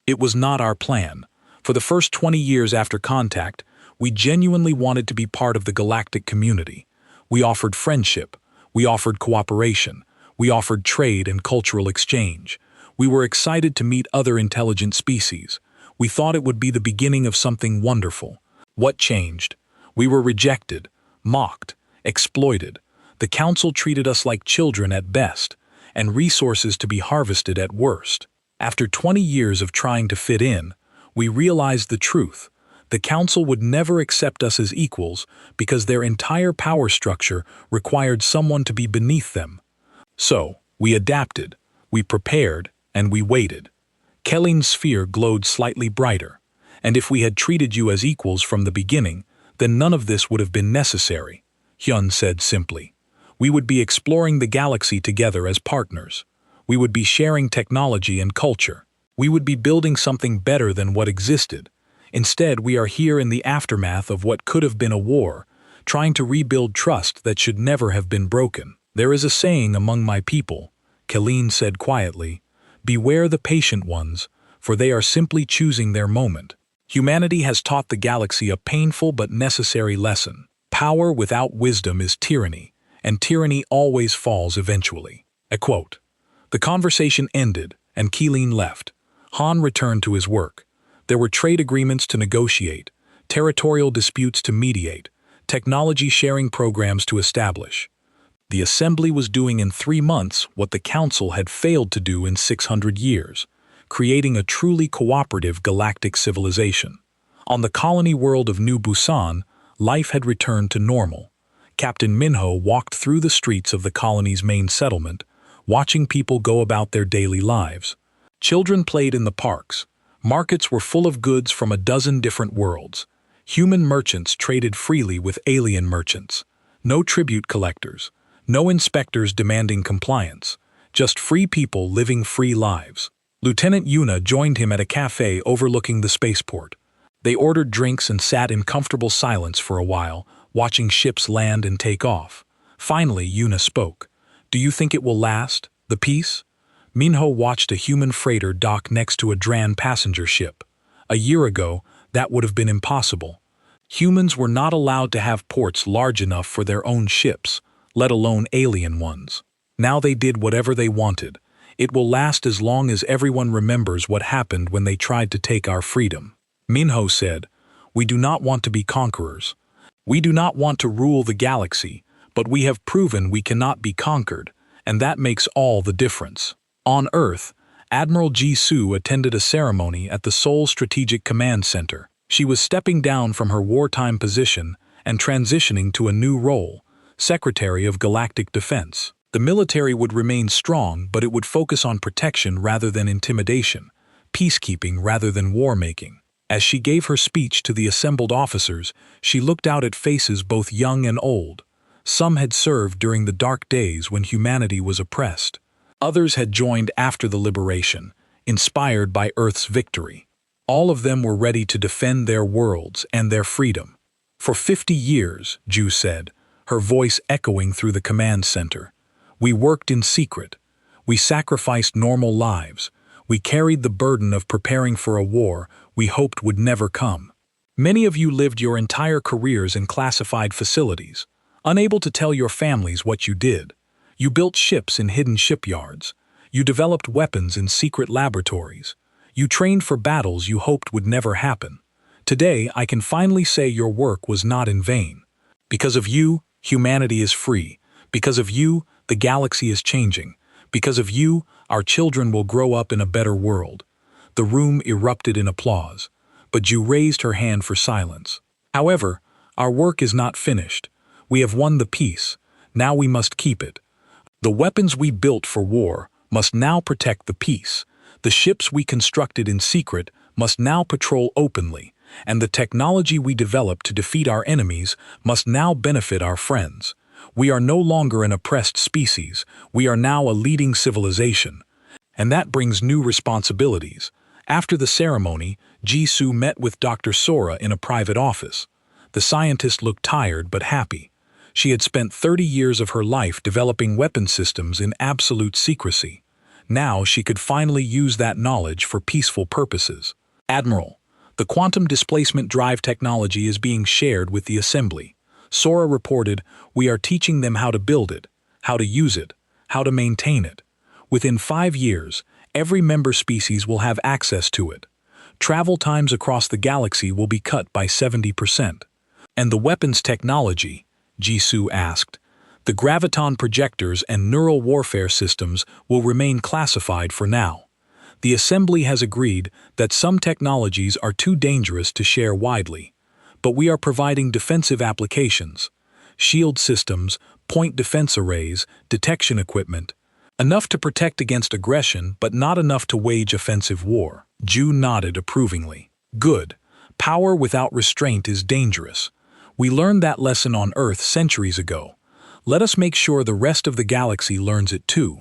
It was not our plan. For the first 20 years after contact, we genuinely wanted to be part of the galactic community. We offered friendship. We offered cooperation. We offered trade and cultural exchange. We were excited to meet other intelligent species. We thought it would be the beginning of something wonderful. What changed? We were rejected, mocked, exploited. The council treated us like children at best, and resources to be harvested at worst. After 20 years of trying to fit in, we realized the truth. The council would never accept us as equals because their entire power structure required someone to be beneath them. So, we adapted, we prepared, and we waited. Kelleen's sphere glowed slightly brighter, and if we had treated you as equals from the beginning, then none of this would have been necessary, Hyun said simply. We would be exploring the galaxy together as partners. We would be sharing technology and culture. We would be building something better than what existed. Instead, we are here in the aftermath of what could have been a war, trying to rebuild trust that should never have been broken. There is a saying among my people, Colleen said quietly, beware the patient ones, for they are simply choosing their moment. Humanity has taught the galaxy a painful but necessary lesson. Power without wisdom is tyranny, and tyranny always falls eventually. A quote. The conversation ended, and Colleen left. Han returned to his work. There were trade agreements to negotiate, territorial disputes to mediate, technology sharing programs to establish. The Assembly was doing in 3 months what the Council had failed to do in 600 years, creating a truly cooperative galactic civilization. On the colony world of New Busan, life had returned to normal. Captain Minho walked through the streets of the colony's main settlement, watching people go about their daily lives. Children played in the parks. Markets were full of goods from a dozen different worlds. Human merchants traded freely with alien merchants. No tribute collectors. No inspectors demanding compliance. Just free people living free lives. Lieutenant Yuna joined him at a cafe overlooking the spaceport. They ordered drinks and sat in comfortable silence for a while, watching ships land and take off. Finally, Yuna spoke. Do you think it will last, the peace? Minho watched a human freighter dock next to a Dran passenger ship. A year ago, that would have been impossible. Humans were not allowed to have ports large enough for their own ships, let alone alien ones. Now they did whatever they wanted. It will last as long as everyone remembers what happened when they tried to take our freedom. Minho said, we do not want to be conquerors. We do not want to rule the galaxy, but we have proven we cannot be conquered, and that makes all the difference. On Earth, Admiral Jisoo attended a ceremony at the Seoul Strategic Command Center. She was stepping down from her wartime position and transitioning to a new role, Secretary of Galactic Defense. The military would remain strong, but it would focus on protection rather than intimidation, peacekeeping rather than war-making. As she gave her speech to the assembled officers, she looked out at faces both young and old. Some had served during the dark days when humanity was oppressed. Others had joined after the liberation, inspired by Earth's victory. All of them were ready to defend their worlds and their freedom. For 50 years, Ju said, her voice echoing through the command center, we worked in secret. We sacrificed normal lives. We carried the burden of preparing for a war we hoped would never come. Many of you lived your entire careers in classified facilities, unable to tell your families what you did. You built ships in hidden shipyards. You developed weapons in secret laboratories. You trained for battles you hoped would never happen. Today, I can finally say your work was not in vain. Because of you, humanity is free. Because of you, the galaxy is changing. Because of you, our children will grow up in a better world. The room erupted in applause, but Ju raised her hand for silence. However, our work is not finished. We have won the peace. Now we must keep it. The weapons we built for war must now protect the peace. The ships we constructed in secret must now patrol openly, and the technology we developed to defeat our enemies must now benefit our friends. We are no longer an oppressed species. We are now a leading civilization. And that brings new responsibilities. After the ceremony, Jisoo met with Dr. Sora in a private office. The scientist looked tired but happy. She had spent 30 years of her life developing weapon systems in absolute secrecy. Now she could finally use that knowledge for peaceful purposes. Admiral, the quantum displacement drive technology is being shared with the Assembly. Sora reported, we are teaching them how to build it, how to use it, how to maintain it. Within 5 years, every member species will have access to it. Travel times across the galaxy will be cut by 70%. And the weapons technology, Jisoo asked, the graviton projectors and neural warfare systems will remain classified for now. The Assembly has agreed that some technologies are too dangerous to share widely, but we are providing defensive applications, shield systems, point defense arrays, detection equipment, enough to protect against aggression but not enough to wage offensive war. Ju nodded approvingly. Good. Power without restraint is dangerous. We learned that lesson on Earth centuries ago. Let us make sure the rest of the galaxy learns it too,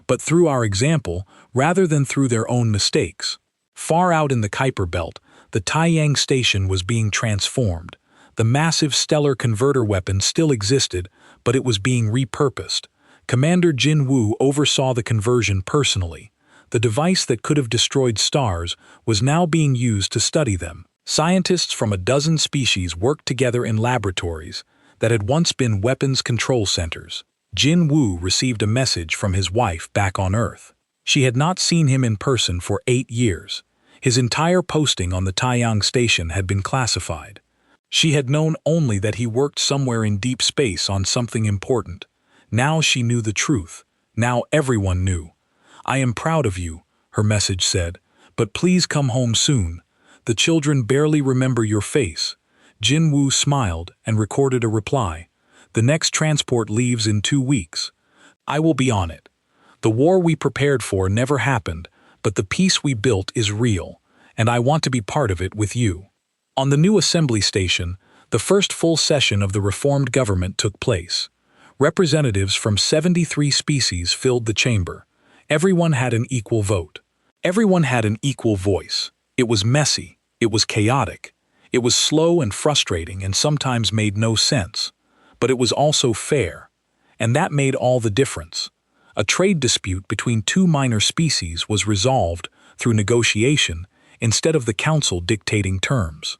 but through our example rather than through their own mistakes. Far out in the Kuiper Belt, the Taiyang station was being transformed. The massive stellar converter weapon still existed, but it was being repurposed. Commander Jin Woo oversaw the conversion personally. The device that could have destroyed stars was now being used to study them. Scientists from a dozen species worked together in laboratories that had once been weapons control centers. Jin Woo received a message from his wife back on Earth. She had not seen him in person for 8 years. His entire posting on the Taiyang station had been classified. She had known only that he worked somewhere in deep space on something important. Now she knew the truth. Now everyone knew. I am proud of you, her message said, but please come home soon. The children barely remember your face. Jin Woo smiled and recorded a reply. The next transport leaves in 2 weeks. I will be on it. The war we prepared for never happened, but the peace we built is real, and I want to be part of it with you. On the new assembly station, the first full session of the reformed government took place. Representatives from 73 species filled the chamber. Everyone had an equal vote. Everyone had an equal voice. It was messy. It was chaotic. It was slow and frustrating and sometimes made no sense. But it was also fair. And that made all the difference. A trade dispute between 2 minor species was resolved through negotiation instead of the council dictating terms.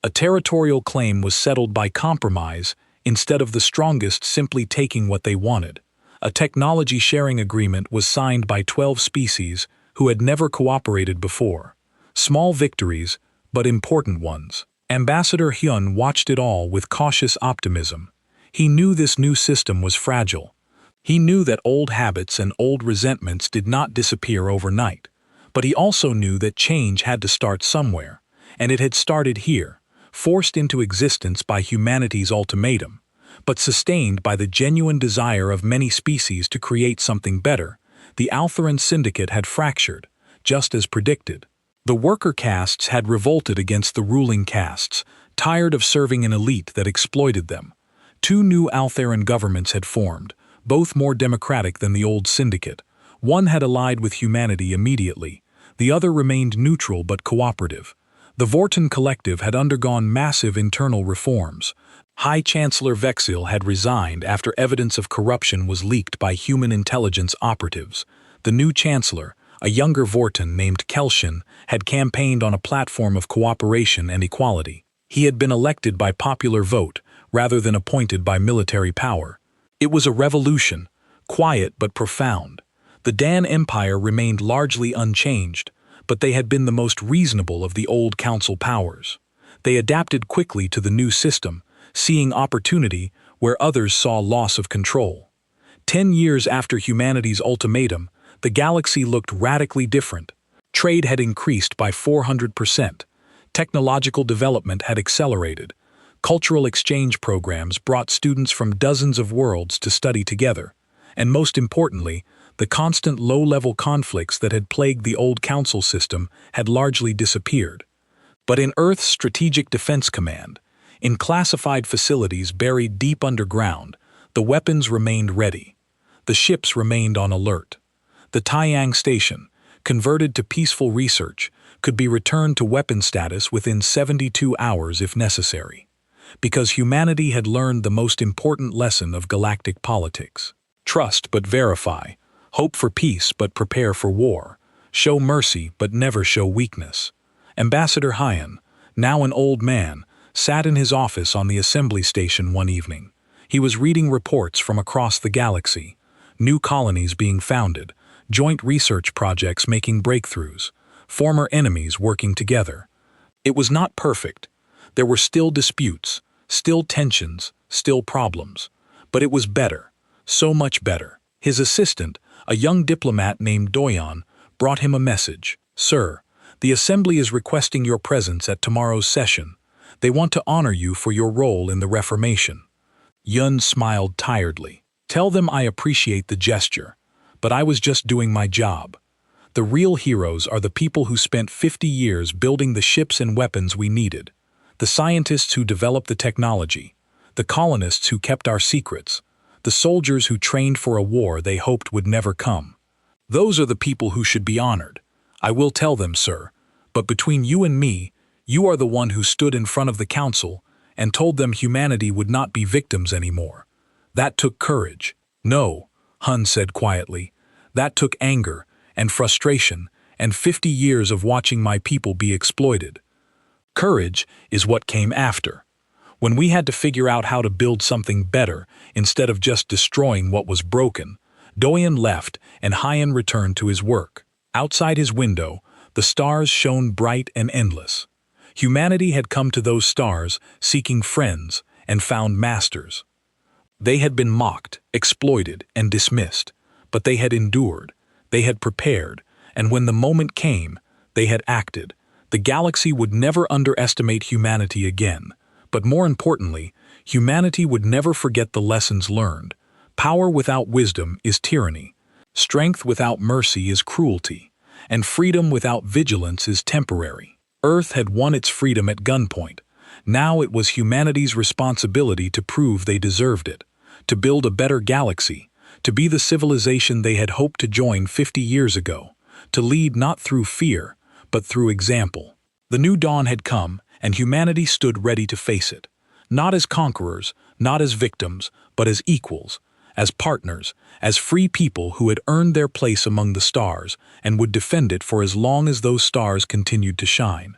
A territorial claim was settled by compromise instead of the strongest simply taking what they wanted. A technology sharing agreement was signed by 12 species who had never cooperated before. Small victories, but important ones. Ambassador Hyun watched it all with cautious optimism. He knew this new system was fragile. He knew that old habits and old resentments did not disappear overnight. But he also knew that change had to start somewhere, and it had started here, forced into existence by humanity's ultimatum, but sustained by the genuine desire of many species to create something better. The Altheran Syndicate had fractured, just as predicted. The worker castes had revolted against the ruling castes, tired of serving an elite that exploited them. 2 new Altheran governments had formed, both more democratic than the old syndicate. One had allied with humanity immediately, the other remained neutral but cooperative. The Vorten Collective had undergone massive internal reforms. High Chancellor Vexil had resigned after evidence of corruption was leaked by human intelligence operatives. The new Chancellor, a younger Vorten named Kelshin, had campaigned on a platform of cooperation and equality. He had been elected by popular vote rather than appointed by military power. It was a revolution, quiet but profound. The Dan Empire remained largely unchanged, but they had been the most reasonable of the old council powers. They adapted quickly to the new system, seeing opportunity where others saw loss of control. 10 years after humanity's ultimatum, the galaxy looked radically different. Trade had increased by 400%. Technological development had accelerated. Cultural exchange programs brought students from dozens of worlds to study together. And most importantly, the constant low-level conflicts that had plagued the old council system had largely disappeared. But in Earth's Strategic Defense Command, in classified facilities buried deep underground, the weapons remained ready. The ships remained on alert. The Taiyang Station, converted to peaceful research, could be returned to weapon status within 72 hours if necessary. Because humanity had learned the most important lesson of galactic politics. Trust but verify. Hope for peace but prepare for war. Show mercy but never show weakness. Ambassador Hyan, now an old man, sat in his office on the assembly station one evening. He was reading reports from across the galaxy, new colonies being founded, joint research projects making breakthroughs, former enemies working together. It was not perfect. There were still disputes, still tensions, still problems. But it was better, so much better. His assistant, a young diplomat named Doyon, brought him a message. "Sir, the Assembly is requesting your presence at tomorrow's session. They want to honor you for your role in the Reformation." Yun smiled tiredly. "Tell them I appreciate the gesture, but I was just doing my job. The real heroes are the people who spent 50 years building the ships and weapons we needed, the scientists who developed the technology, the colonists who kept our secrets, the soldiers who trained for a war they hoped would never come. Those are the people who should be honored. I will tell them, sir, but between you and me, you are the one who stood in front of the council and told them humanity would not be victims anymore. That took courage." "No," Hun said quietly. "That took anger and frustration and 50 years of watching my people be exploited. Courage is what came after. When we had to figure out how to build something better instead of just destroying what was broken, Doyen left and Hyan returned to his work. Outside his window, the stars shone bright and endless. Humanity had come to those stars seeking friends and found masters. They had been mocked, exploited, and dismissed, but they had endured, they had prepared, and when the moment came, they had acted. The galaxy would never underestimate humanity again, but more importantly, humanity would never forget the lessons learned. Power without wisdom is tyranny. Strength without mercy is cruelty, and freedom without vigilance is temporary. Earth had won its freedom at gunpoint. Now it was humanity's responsibility to prove they deserved it, to build a better galaxy, to be the civilization they had hoped to join 50 years ago, to lead not through fear, but through example. The new dawn had come, and humanity stood ready to face it. Not as conquerors, not as victims, but as equals, as partners, as free people who had earned their place among the stars and would defend it for as long as those stars continued to shine.